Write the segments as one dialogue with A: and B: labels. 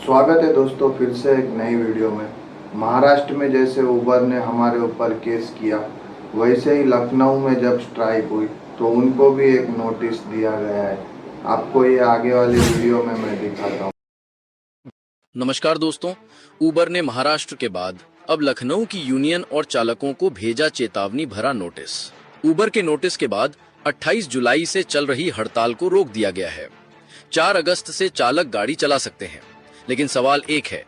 A: स्वागत है दोस्तों फिर से एक नई वीडियो में। महाराष्ट्र में जैसे उबर ने हमारे ऊपर केस किया, वैसे ही लखनऊ में जब स्ट्राइक हुई तो उनको भी एक नोटिस दिया गया है। आपको ये आगे वाली वीडियो में मैं दिखाता हूँ।
B: नमस्कार दोस्तों, उबर ने महाराष्ट्र के बाद अब लखनऊ की यूनियन और चालकों को भेजा चेतावनी भरा नोटिस। उबर के नोटिस के बाद 28 जुलाई से चल रही हड़ताल को रोक दिया गया है। 4 अगस्त से चालक गाड़ी चला सकते हैं, लेकिन सवाल एक है,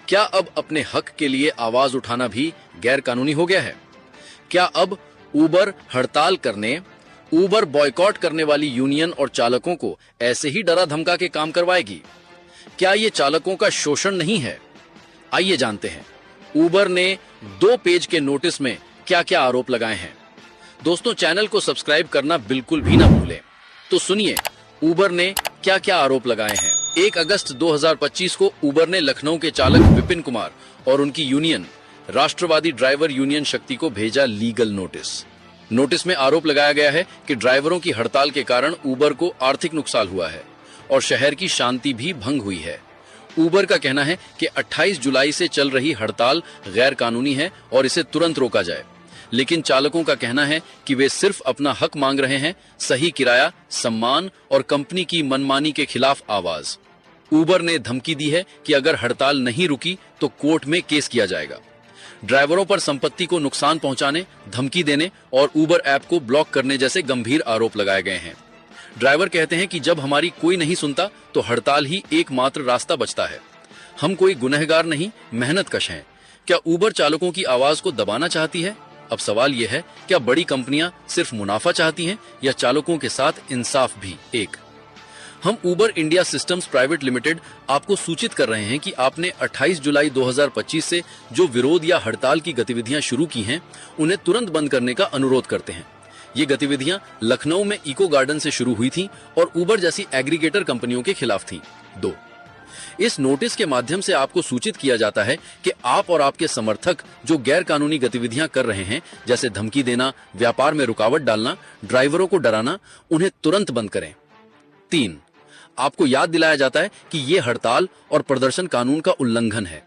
B: क्या अब अपने हक के लिए आवाज उठाना भी गैर कानूनी हो गया है? क्या अब उबर हड़ताल करने, उबर बॉयकॉट करने वाली यूनियन और चालकों को ऐसे ही डरा धमका के काम करवाएगी? क्या ये चालकों का शोषण नहीं है? आइए जानते हैं उबर ने 2 पेज के नोटिस में क्या क्या आरोप लगाए हैं। दोस्तों, चैनल को सब्सक्राइब करना बिल्कुल भी ना भूलें। तो सुनिए उबर ने क्या क्या आरोप लगाए हैं। 1 अगस्त 2025 को उबर ने लखनऊ के चालक विपिन कुमार और उनकी यूनियन राष्ट्रवादी ड्राइवर यूनियन शक्ति को भेजा लीगल नोटिस। नोटिस में आरोप लगाया गया है कि ड्राइवरों की हड़ताल के कारण उबर को आर्थिक नुकसान हुआ है और शहर की शांति भी भंग हुई है। उबर का कहना है कि 28 जुलाई से चल रही हड़ताल गैर कानूनी है और इसे तुरंत रोका जाए, लेकिन चालकों का कहना है कि वे सिर्फ अपना हक मांग रहे हैं, सही किराया, सम्मान और कंपनी की मनमानी के खिलाफ आवाज। उबर ने धमकी दी है कि अगर हड़ताल नहीं रुकी तो कोर्ट में केस किया जाएगा। ड्राइवरों पर संपत्ति को नुकसान पहुंचाने, धमकी देने और उबर ऐप को ब्लॉक करने जैसे गंभीर आरोप लगाए गए हैं। ड्राइवर कहते हैं कि जब हमारी कोई नहीं सुनता तो हड़ताल ही एकमात्र रास्ता बचता है। हम कोई गुनहगार नहीं, मेहनतकश हैं। क्या उबर चालकों की आवाज को दबाना चाहती है? अब सवाल यह है, क्या बड़ी कंपनियां सिर्फ मुनाफा चाहती हैं या चालकों के साथ इंसाफ भी? हम उबर इंडिया सिस्टम्स प्राइवेट लिमिटेड आपको सूचित कर रहे हैं कि आपने 28 जुलाई 2025 से जो विरोध या हड़ताल की गतिविधियां शुरू की हैं, उन्हें तुरंत बंद करने का अनुरोध करते हैं। ये गतिविधियां लखनऊ में इको गार्डन से शुरू हुई थीं और उबर जैसी एग्रीगेटर कंपनियों के खिलाफ थीं। 2, इस नोटिस के माध्यम से आपको सूचित किया जाता है कि आप और आपके समर्थक जो गैर कानूनी गतिविधियां कर रहे हैं, जैसे धमकी देना, व्यापार में रुकावट डालना, ड्राइवरों को डराना, उन्हें तुरंत बंद करें। 3, आपको याद दिलाया जाता है कि ये हड़ताल और प्रदर्शन कानून का उल्लंघन है।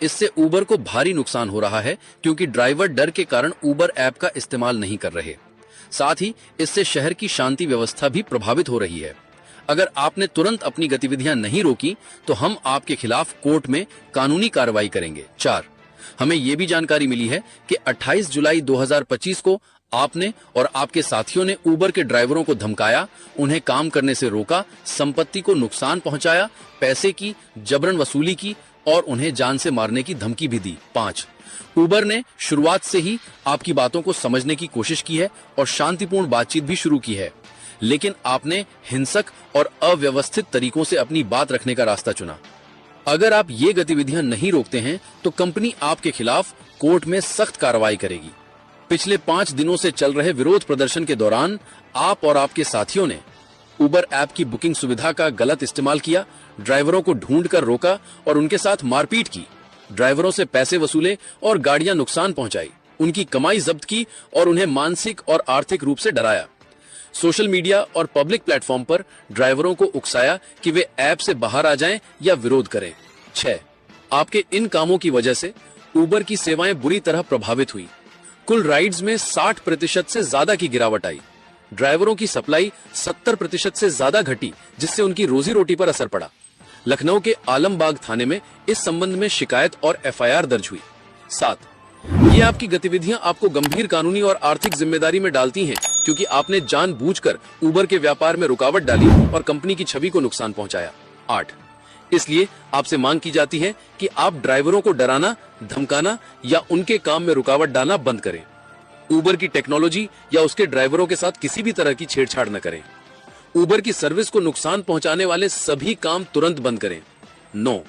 B: इससे उबर को भारी नुकसान हो रहा है क्योंकि ड्राइवर डर के कारण उबर ऐप का इस्तेमाल नहीं कर रहे। साथ ही इससे शहर की शांति व्यवस्था भी प्रभावित हो रही है। अगर आपने तुरंत अपनी गतिविधियां नहीं रोकी तो हम आपके खिलाफ कोर्ट में कानूनी कार्रवाई करेंगे। 4, हमें यह भी जानकारी मिली है कि 28 जुलाई 2025 को आपने और आपके साथियों ने उबर के ड्राइवरों को धमकाया, उन्हें काम करने से रोका, संपत्ति को नुकसान पहुंचाया, पैसे की जबरन वसूली की और उन्हें जान से मारने की धमकी भी दी। 5, उबर ने शुरुआत से ही आपकी बातों को समझने की कोशिश की है और शांतिपूर्ण बातचीत भी शुरू की है, लेकिन आपने हिंसक और अव्यवस्थित तरीकों से अपनी बात रखने का रास्ता चुना। अगर आप ये गतिविधियां नहीं रोकते हैं तो कंपनी आपके खिलाफ कोर्ट में सख्त कार्रवाई करेगी। पिछले 5 दिनों से चल रहे विरोध प्रदर्शन के दौरान आप और आपके साथियों ने उबर ऐप की बुकिंग सुविधा का गलत इस्तेमाल किया, ड्राइवरों को ढूंढकर रोका और उनके साथ मारपीट की, ड्राइवरों से पैसे वसूले और गाड़ियां नुकसान पहुंचाई, उनकी कमाई जब्त की और उन्हें मानसिक और आर्थिक रूप से डराया। सोशल मीडिया और पब्लिक प्लेटफॉर्म पर ड्राइवरों को उकसाया कि वे ऐप से बाहर आ जाएं या विरोध करें। 6, आपके इन कामों की वजह से उबर की सेवाएं बुरी तरह प्रभावित हुई। कुल राइड्स में 60% से ज्यादा की गिरावट आई। ड्राइवरों की सप्लाई 70% से ज्यादा घटी, जिससे उनकी रोजी रोटी पर असर पड़ा। लखनऊ के आलमबाग थाने में इस संबंध में शिकायत और एफआईआर दर्ज हुई। 7, ये आपकी गतिविधियां आपको गंभीर कानूनी और आर्थिक जिम्मेदारी में डालती हैं क्योंकि आपने जानबूझकर उबर के व्यापार में रुकावट डाली और कंपनी की छवि को नुकसान पहुंचाया। 8, इसलिए आपसे मांग की जाती है कि आप ड्राइवरों को डराना, धमकाना या उनके काम में रुकावट डालना बंद करें। उबर की टेक्नोलॉजी या उसके ड्राइवरों के साथ किसी भी तरह की छेड़छाड़ न करें। उबर की सर्विस को नुकसान पहुंचाने वाले सभी काम तुरंत बंद करें। 9,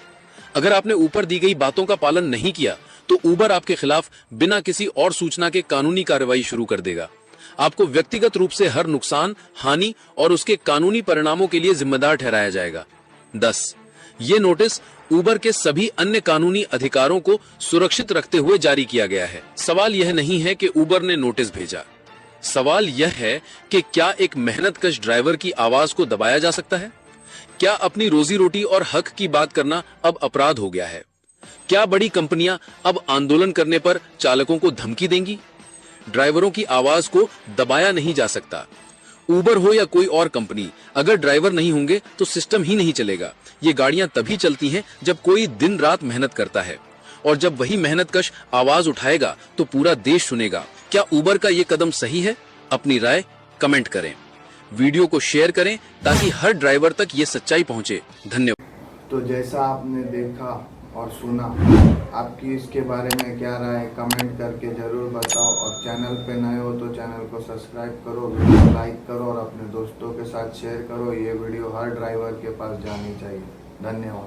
B: अगर आपने ऊपर दी गई बातों का पालन नहीं किया तो उबर आपके खिलाफ बिना किसी और सूचना के कानूनी कार्रवाई शुरू कर देगा। आपको व्यक्तिगत रूप से हर नुकसान, हानि और उसके कानूनी परिणामों के लिए जिम्मेदार ठहराया जाएगा। 10, ये नोटिस उबर के सभी अन्य कानूनी अधिकारों को सुरक्षित रखते हुए जारी किया गया है। सवाल यह नहीं है कि उबर ने नोटिस भेजा, सवाल यह है कि क्या एक मेहनतकश ड्राइवर की आवाज को दबाया जा सकता है? क्या अपनी रोजी रोटी और हक की बात करना अब अपराध हो गया है? क्या बड़ी कंपनियां अब आंदोलन करने पर चालकों को धमकी देंगी? ड्राइवरों की आवाज को दबाया नहीं जा सकता। उबर हो या कोई और कंपनी, अगर ड्राइवर नहीं होंगे तो सिस्टम ही नहीं चलेगा। ये गाड़ियां तभी चलती हैं जब कोई दिन रात मेहनत करता है, और जब वही मेहनतकश आवाज उठाएगा तो पूरा देश सुनेगा। क्या उबर का ये कदम सही है? अपनी राय कमेंट करें, वीडियो को शेयर करें ताकि हर ड्राइवर तक ये सच्चाई पहुंचे। धन्यवाद।
A: तो जैसा आपने देखा और सुना, आपकी इसके बारे में क्या राय है कमेंट करके ज़रूर बताओ। और चैनल पे नए हो तो चैनल को सब्सक्राइब करो, वीडियो लाइक करो और अपने दोस्तों के साथ शेयर करो। ये वीडियो हर ड्राइवर के पास जानी चाहिए। धन्यवाद।